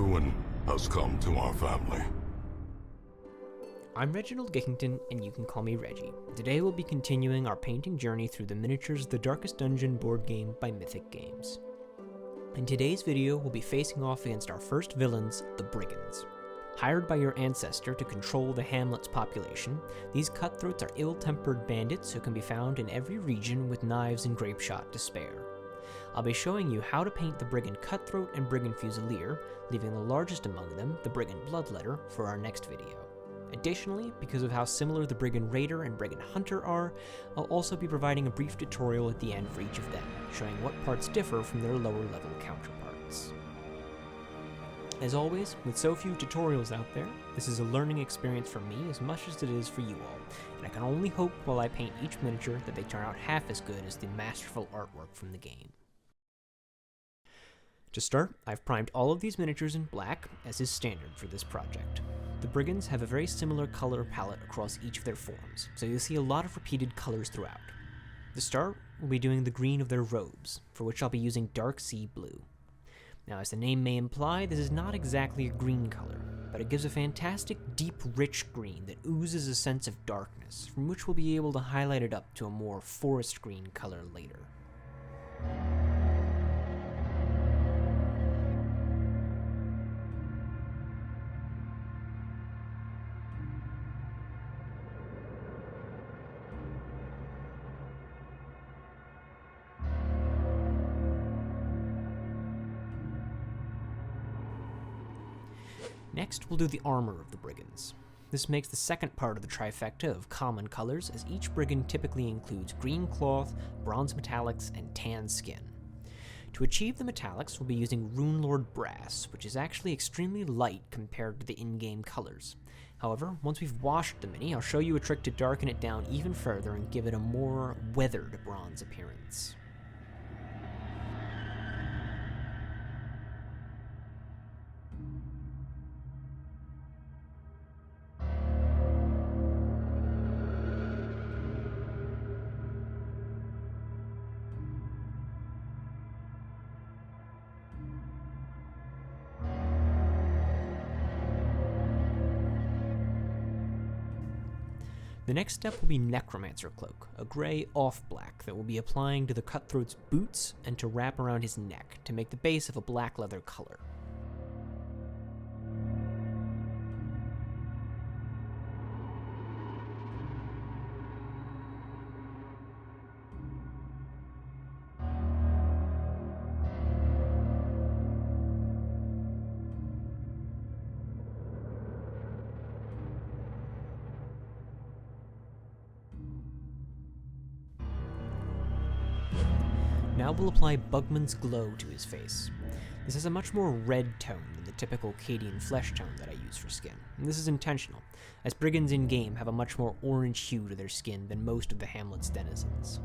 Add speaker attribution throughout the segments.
Speaker 1: ruin has come to our family.
Speaker 2: I'm Reginald Gickington, and you can call me Reggie. Today we'll be continuing our painting journey through the miniatures The Darkest Dungeon board game by Mythic Games. In today's video, we'll be facing off against our first villains, the Brigands. Hired by your ancestor to control the hamlet's population, these cutthroats are ill-tempered bandits who can be found in every region with knives and grapeshot to spare. I'll be showing you how to paint the Brigand Cutthroat and Brigand Fusilier, leaving the largest among them, the Brigand Bloodletter, for our next video. Additionally, because of how similar the Brigand Raider and Brigand Hunter are, I'll also be providing a brief tutorial at the end for each of them, showing what parts differ from their lower-level counterparts. As always, with so few tutorials out there, this is a learning experience for me as much as it is for you all, and I can only hope while I paint each miniature that they turn out half as good as the masterful artwork from the game. To start, I've primed all of these miniatures in black, as is standard for this project. The Brigands have a very similar color palette across each of their forms, so you'll see a lot of repeated colors throughout. To start, we'll be doing the green of their robes, for which I'll be using dark sea blue. Now, as the name may imply, this is not exactly a green color, but it gives a fantastic, deep, rich green that oozes a sense of darkness, from which we'll be able to highlight it up to a more forest green color later. Next, we'll do the armor of the Brigands. This makes the second part of the trifecta of common colors, as each Brigand typically includes green cloth, bronze metallics, and tan skin. To achieve the metallics, we'll be using Runelord Brass, which is actually extremely light compared to the in-game colors. However, once we've washed the mini, I'll show you a trick to darken it down even further and give it a more weathered bronze appearance. The next step will be Necromancer Cloak, a gray off-black that we'll be applying to the Cutthroat's boots and to wrap around his neck to make the base of a black leather color. Now we'll apply Bugman's Glow to his face. This has a much more red tone than the typical Cadian flesh tone that I use for skin, and this is intentional, as Brigands in-game have a much more orange hue to their skin than most of the hamlet's denizens.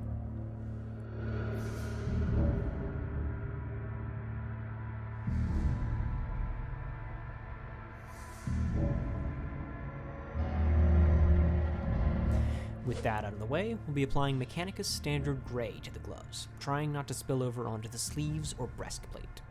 Speaker 2: With that out of the way, we'll be applying Mechanicus Standard Gray to the gloves, trying not to spill over onto the sleeves or breastplate.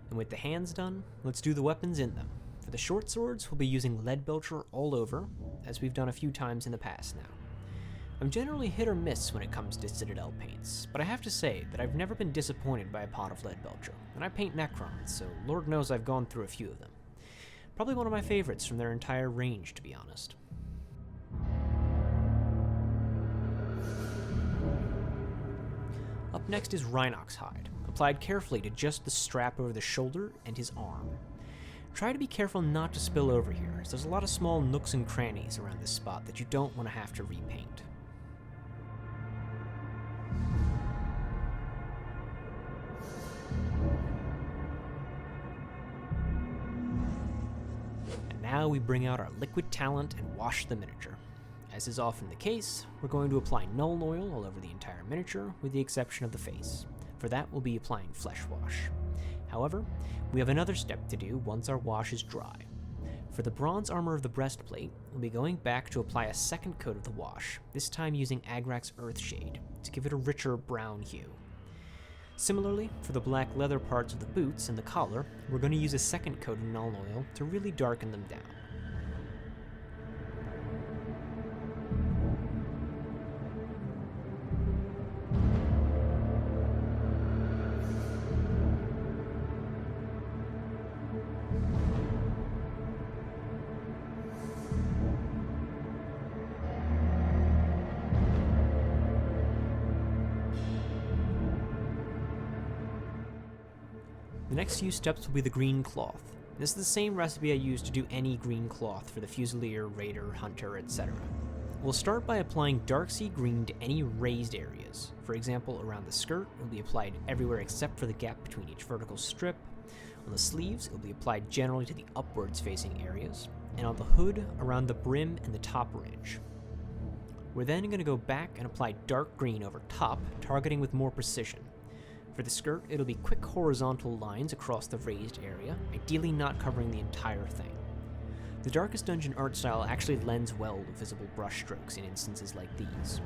Speaker 2: And with the hands done, let's do the weapons in them. For the short swords, we'll be using Leadbelcher all over, as we've done a few times in the past now. I'm generally hit or miss when it comes to Citadel paints, but I have to say that I've never been disappointed by a pot of Leadbelcher, and I paint Necrons, so Lord knows I've gone through a few of them. Probably one of my favorites from their entire range, to be honest. Up next is Rhinox Hide, applied carefully to just the strap over the shoulder and his arm. Try to be careful not to spill over here, as there's a lot of small nooks and crannies around this spot that you don't want to have to repaint. And now we bring out our liquid talent and wash the miniature. As is often the case, we're going to apply Nuln Oil all over the entire miniature, with the exception of the face. For that, we'll be applying Flesh Wash. However, we have another step to do once our wash is dry. For the bronze armor of the breastplate, we'll be going back to apply a second coat of the wash, this time using Agrac's Earthshade, to give it a richer brown hue. Similarly, for the black leather parts of the boots and the collar, we're going to use a second coat of Nuln Oil to really darken them down. The next few steps will be the green cloth. This is the same recipe I used to do any green cloth for the Fusilier, Raider, Hunter, etc. We'll start by applying dark sea green to any raised areas. For example, around the skirt, it will be applied everywhere except for the gap between each vertical strip. On the sleeves, it will be applied generally to the upwards facing areas. And on the hood, around the brim and the top ridge. We're then going to go back and apply dark green over top, targeting with more precision. For the skirt, it'll be quick horizontal lines across the raised area, ideally not covering the entire thing. The Darkest Dungeon art style actually lends well to visible brush strokes in instances like these.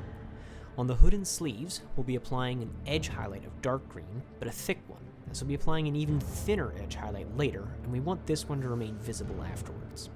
Speaker 2: On the hood and sleeves, we'll be applying an edge highlight of dark green, but a thick one, as we'll be applying an even thinner edge highlight later, and we want this one to remain visible afterwards.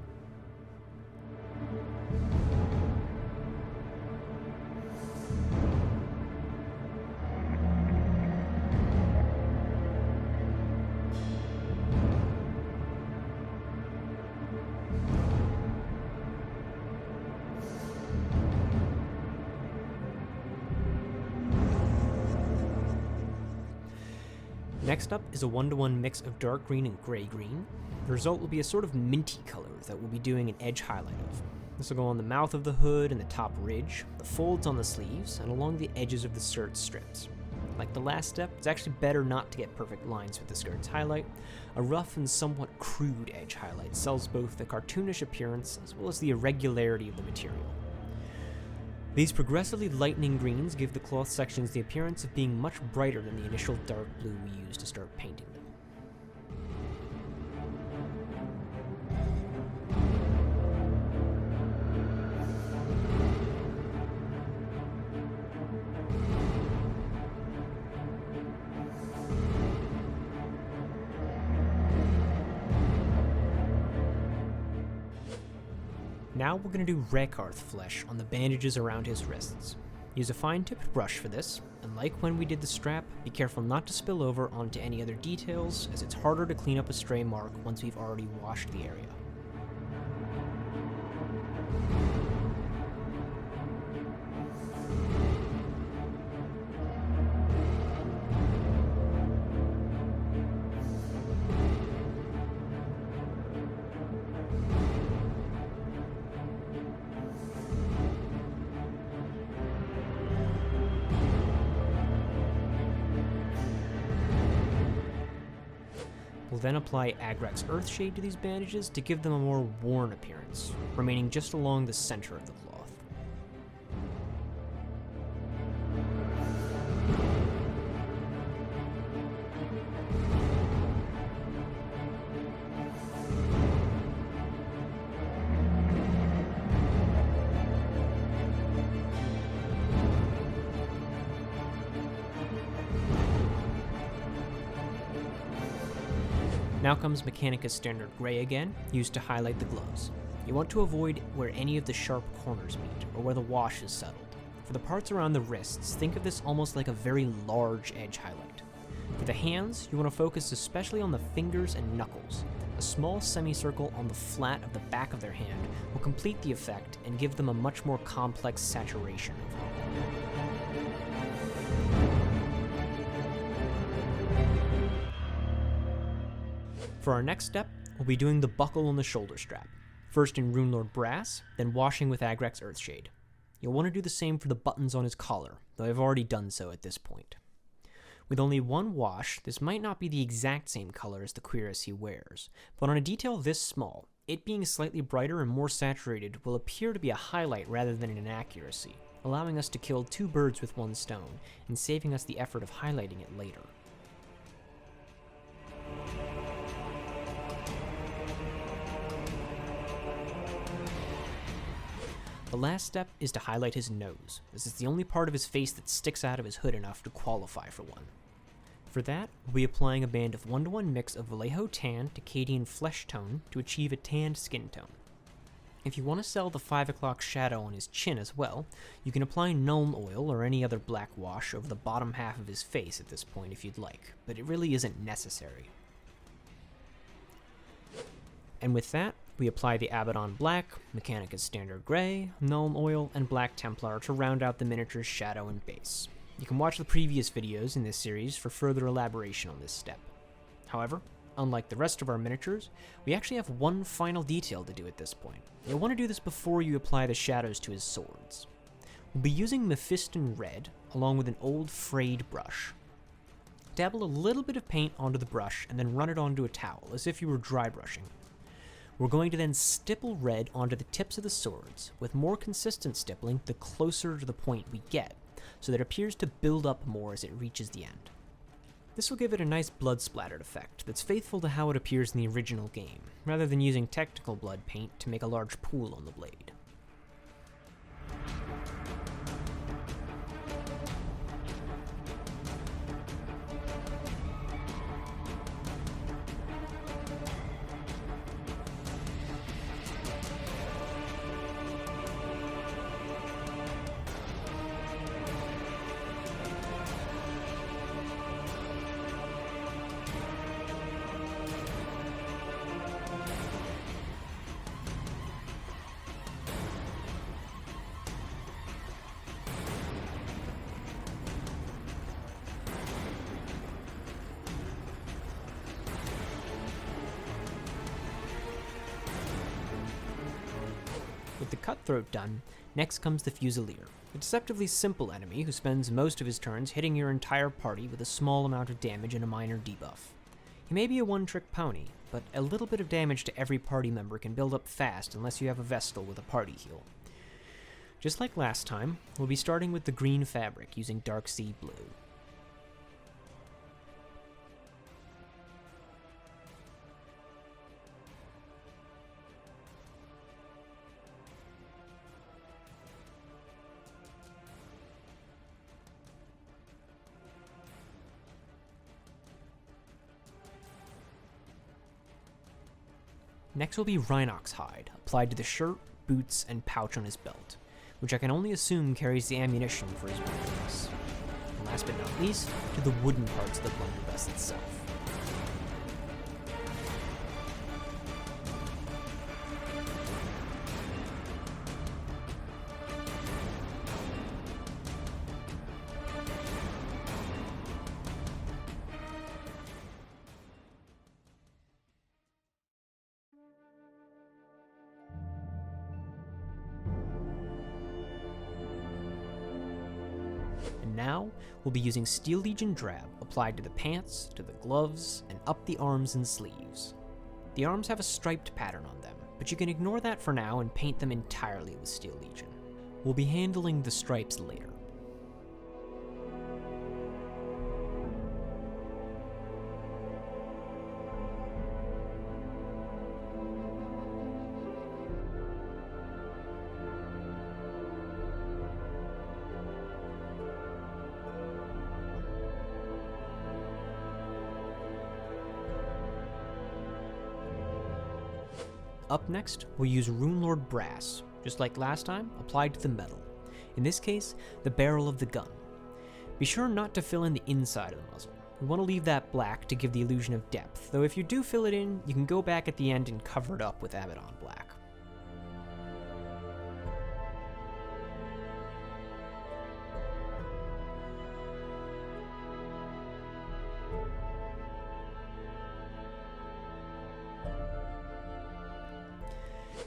Speaker 2: Next up is a 1-to-1 mix of dark green and gray green. The result will be a sort of minty color that we'll be doing an edge highlight of. This will go on the mouth of the hood and the top ridge, the folds on the sleeves, and along the edges of the skirt strips. Like the last step, it's actually better not to get perfect lines with the skirt's highlight. A rough and somewhat crude edge highlight sells both the cartoonish appearance as well as the irregularity of the material. These progressively lightening greens give the cloth sections the appearance of being much brighter than the initial dark blue we used to start painting them. Now we're going to do Rekarth flesh on the bandages around his wrists. Use a fine-tipped brush for this, and like when we did the strap, be careful not to spill over onto any other details, as it's harder to clean up a stray mark once we've already washed the area. We'll then apply Agrac's Earthshade to these bandages to give them a more worn appearance, remaining just along the center of the cloth. Now comes Mechanicus Standard Gray again, used to highlight the gloves. You want to avoid where any of the sharp corners meet, or where the wash is settled. For the parts around the wrists, think of this almost like a very large edge highlight. For the hands, you want to focus especially on the fingers and knuckles. A small semicircle on the flat of the back of their hand will complete the effect and give them a much more complex saturation overall. For our next step, we'll be doing the buckle on the shoulder strap, first in Runelord Brass, then washing with Agrac's Earthshade. You'll want to do the same for the buttons on his collar, though I've already done so at this point. With only one wash, this might not be the exact same color as the cuirass he wears, but on a detail this small, It being slightly brighter and more saturated will appear to be a highlight rather than an inaccuracy, allowing us to kill 2 birds with 1 stone, and saving us the effort of highlighting it later. The last step is to highlight his nose, as it's the only part of his face that sticks out of his hood enough to qualify for one. For that, we'll be applying a band of 1-to-1 mix of Vallejo Tan to Cadian Flesh Tone to achieve a tanned skin tone. If you want to sell the 5 o'clock shadow on his chin as well, you can apply Nuln Oil or any other black wash over the bottom half of his face at this point if you'd like, but it really isn't necessary. And with that, we apply the Abaddon Black, Mechanicus Standard Grey, Nuln Oil, and Black Templar to round out the miniature's shadow and base. You can watch the previous videos in this series for further elaboration on this step. However, unlike the rest of our miniatures, we actually have one final detail to do at this point. You'll want to do this before you apply the shadows to his swords. We'll be using Mephiston Red, along with an old frayed brush. Dabble a little bit of paint onto the brush and then run it onto a towel, as if you were dry brushing. We're going to then stipple red onto the tips of the swords, with more consistent stippling the closer to the point we get, so that it appears to build up more as it reaches the end. This will give it a nice blood-splattered effect that's faithful to how it appears in the original game, rather than using technical blood paint to make a large pool on the blade. With the Cutthroat done, next comes the Fusilier, a deceptively simple enemy who spends most of his turns hitting your entire party with a small amount of damage and a minor debuff. He may be a one-trick pony, but a little bit of damage to every party member can build up fast unless you have a Vestal with a party heal. Just like last time, we'll be starting with the green fabric using Dark Sea Blue. Next will be Rhinox Hide, applied to the shirt, boots, and pouch on his belt, which I can only assume carries the ammunition for his blunderbuss. And last but not least, to the wooden parts of the blunderbuss itself. And now, we'll be using Steel Legion Drab applied to the pants, to the gloves, and up the arms and sleeves. The arms have a striped pattern on them, but you can ignore that for now and paint them entirely with Steel Legion. We'll be handling the stripes later. Up next, we'll use Runelord Brass, just like last time, applied to the metal. In this case, the barrel of the gun. Be sure not to fill in the inside of the muzzle. We want to leave that black to give the illusion of depth, though if you do fill it in, you can go back at the end and cover it up with Abaddon Black.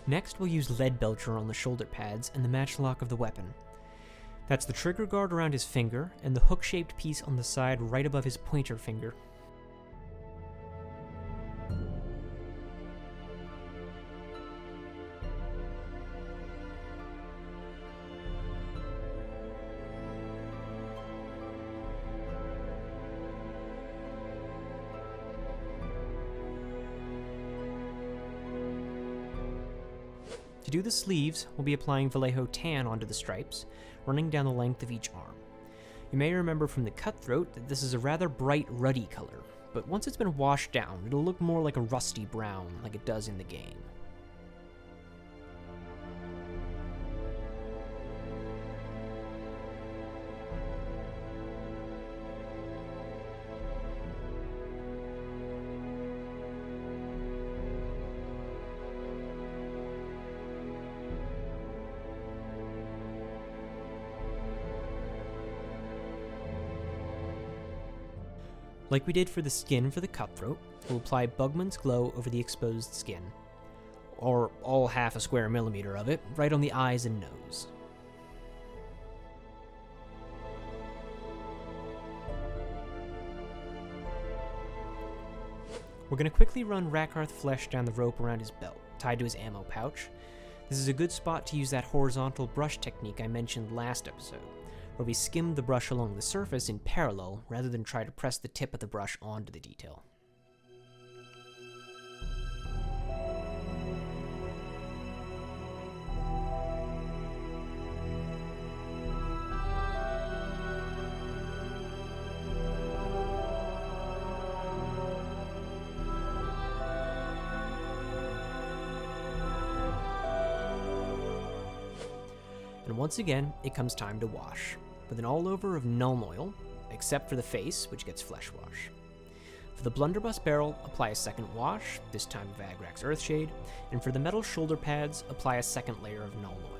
Speaker 2: Next, we'll use Lead Belcher on the shoulder pads and the matchlock of the weapon. That's the trigger guard around his finger, and the hook-shaped piece on the side right above his pointer finger. To do the sleeves, we'll be applying Vallejo tan onto the stripes, running down the length of each arm. You may remember from the cutthroat that this is a rather bright ruddy color, but once it's been washed down, it'll look more like a rusty brown like it does in the game. Like we did for the skin for the cutthroat, we'll apply Bugman's Glow over the exposed skin, or all half a square millimeter of it, right on the eyes and nose. We're going to quickly run Rakarth flesh down the rope around his belt, tied to his ammo pouch. This is a good spot to use that horizontal brush technique I mentioned last episode, where we skim the brush along the surface in parallel rather than try to press the tip of the brush onto the detail. And once again, it comes time to wash, with an all-over of Nuln Oil, except for the face, which gets flesh wash. For the blunderbuss barrel, apply a second wash, this time of Agrax Earthshade, and for the metal shoulder pads, apply a second layer of Nuln Oil.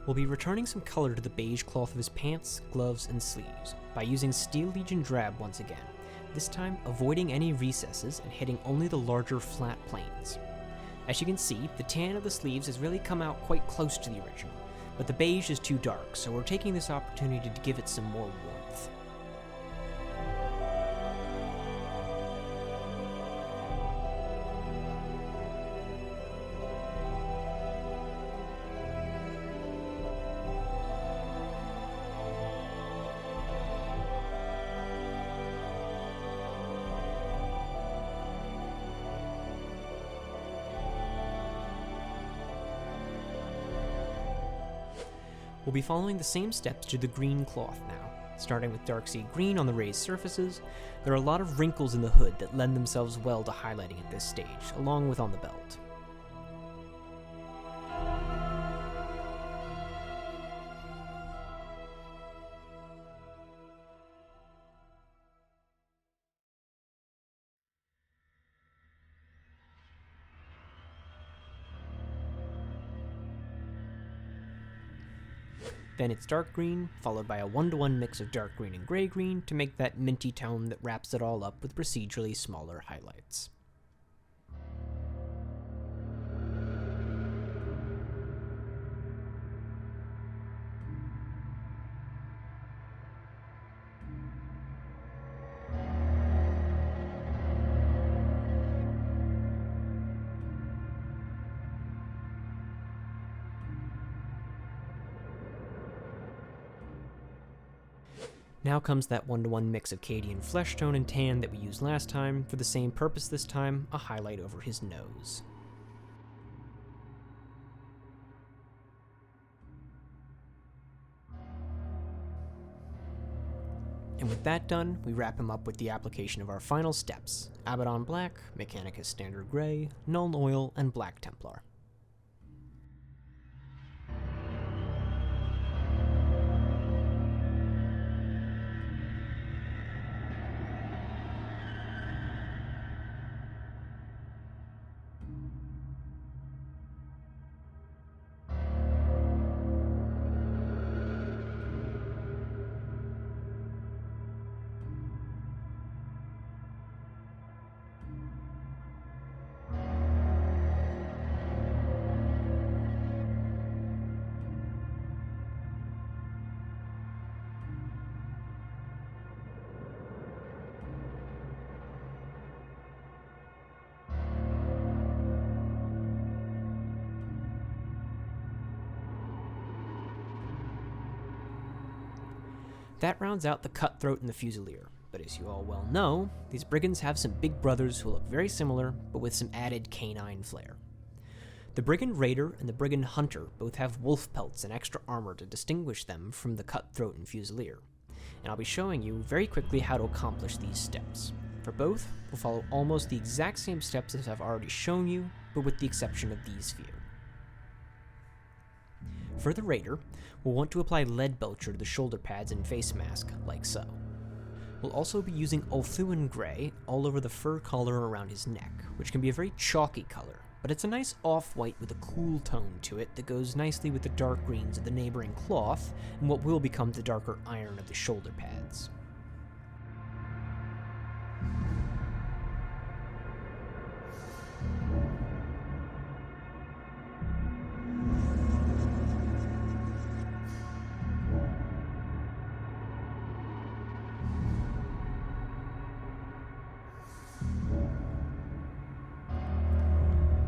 Speaker 2: We'll be returning some color to the beige cloth of his pants, gloves, and sleeves by using Steel Legion Drab once again, this time avoiding any recesses and hitting only the larger flat planes. As you can see, the tan of the sleeves has really come out quite close to the original, but the beige is too dark, so we're taking this opportunity to give it some more warmth. We'll be following the same steps to the green cloth now, starting with dark sea green on the raised surfaces. There are a lot of wrinkles in the hood that lend themselves well to highlighting at this stage, along with on the belt. Then it's dark green, followed by a 1-to-1 mix of dark green and gray green to make that minty tone that wraps it all up with procedurally smaller highlights. Now comes that 1-to-1 mix of Cadian flesh tone and tan that we used last time, for the same purpose this time, a highlight over his nose. And with that done, we wrap him up with the application of our final steps: Abaddon Black, Mechanicus Standard Gray, Nuln Oil, and Black Templar. That rounds out the cutthroat and the fusilier, but as you all well know, these brigands have some big brothers who look very similar, but with some added canine flair. The brigand raider and the brigand hunter both have wolf pelts and extra armor to distinguish them from the cutthroat and fusilier, and I'll be showing you very quickly how to accomplish these steps. For both, we'll follow almost the exact same steps as I've already shown you, but with the exception of these few. For the raider, we'll want to apply lead belcher to the shoulder pads and face mask, like so. We'll also be using Ulthuan Grey all over the fur collar around his neck, which can be a very chalky color, but it's a nice off-white with a cool tone to it that goes nicely with the dark greens of the neighboring cloth and what will become the darker iron of the shoulder pads.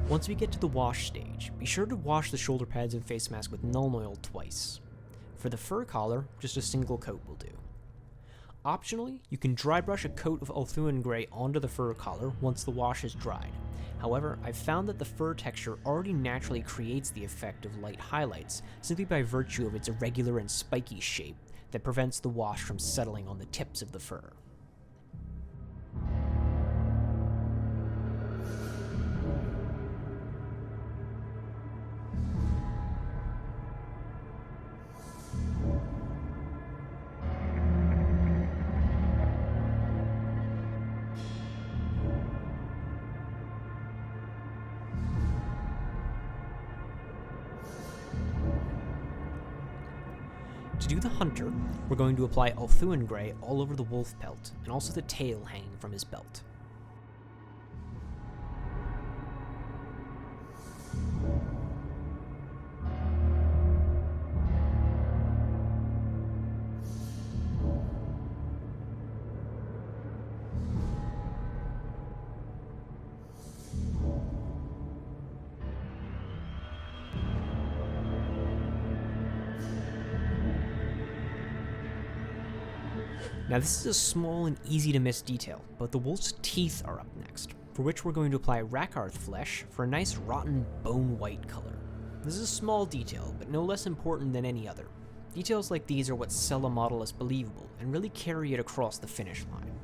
Speaker 2: Once we get to the wash stage, be sure to wash the shoulder pads and face mask with Nuln Oil twice. For the fur collar, just a single coat will do. Optionally, you can dry brush a coat of Ulthuan Grey onto the fur collar once the wash is dried. However, I've found that the fur texture already naturally creates the effect of light highlights, simply by virtue of its irregular and spiky shape that prevents the wash from settling on the tips of the fur. To do the hunter, we're going to apply Ulthuan Grey all over the wolf pelt, and also the tail hanging from his belt. Now this is a small and easy to miss detail, but the wolf's teeth are up next, for which we're going to apply Rakarth flesh for a nice rotten bone white color. This is a small detail, but no less important than any other. Details like these are what sell a model as believable, and really carry it across the finish line.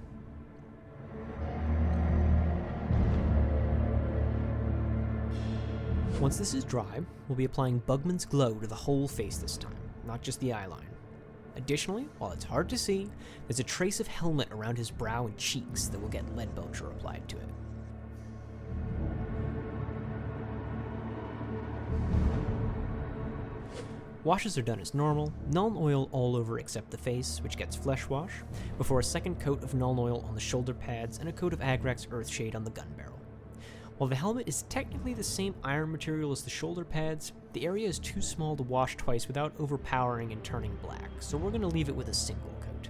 Speaker 2: Once this is dry, we'll be applying Bugman's Glow to the whole face this time, not just the eyeline. Additionally, while it's hard to see, there's a trace of helmet around his brow and cheeks that will get lead belcher applied to it. Washes are done as normal, Nuln Oil all over except the face, which gets flesh wash, before a second coat of Nuln Oil on the shoulder pads and a coat of Agrax Earthshade on the gun barrel. While the helmet is technically the same iron material as the shoulder pads, the area is too small to wash twice without overpowering and turning black, so we're going to leave it with a single coat.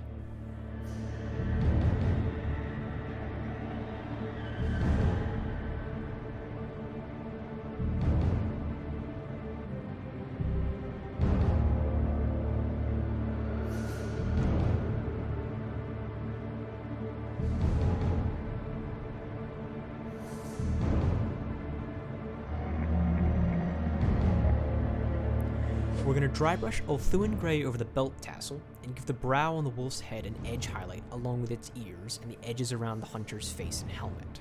Speaker 2: We're going to dry brush Ulthuan Grey over the belt tassel and give the brow on the wolf's head an edge highlight along with its ears and the edges around the hunter's face and helmet.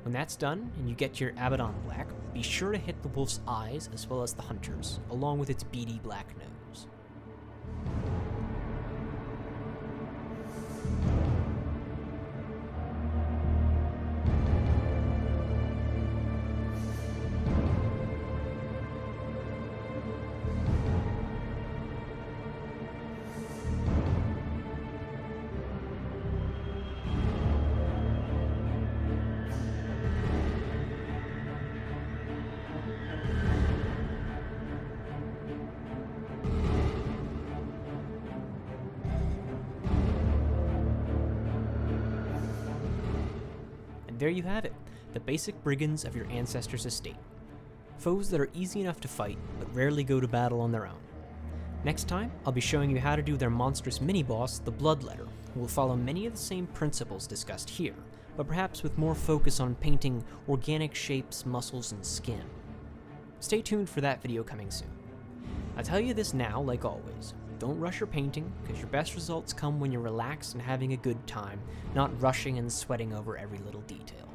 Speaker 2: When that's done and you get to your Abaddon black, be sure to hit the wolf's eyes as well as the hunter's, along with its beady black nose. And there you have it, the basic brigands of your ancestors' estate. Foes that are easy enough to fight, but rarely go to battle on their own. Next time, I'll be showing you how to do their monstrous mini-boss, the Bloodletter, who will follow many of the same principles discussed here, but perhaps with more focus on painting organic shapes, muscles, and skin. Stay tuned for that video coming soon. I'll tell you this now, like always. Don't rush your painting, because your best results come when you're relaxed and having a good time, not rushing and sweating over every little detail.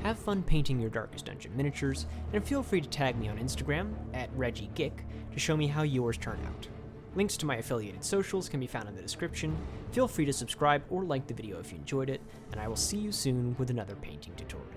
Speaker 2: Have fun painting your Darkest Dungeon miniatures, and feel free to tag me on Instagram, @ReggieGick, to show me how yours turn out. Links to my affiliated socials can be found in the description. Feel free to subscribe or like the video if you enjoyed it, and I will see you soon with another painting tutorial.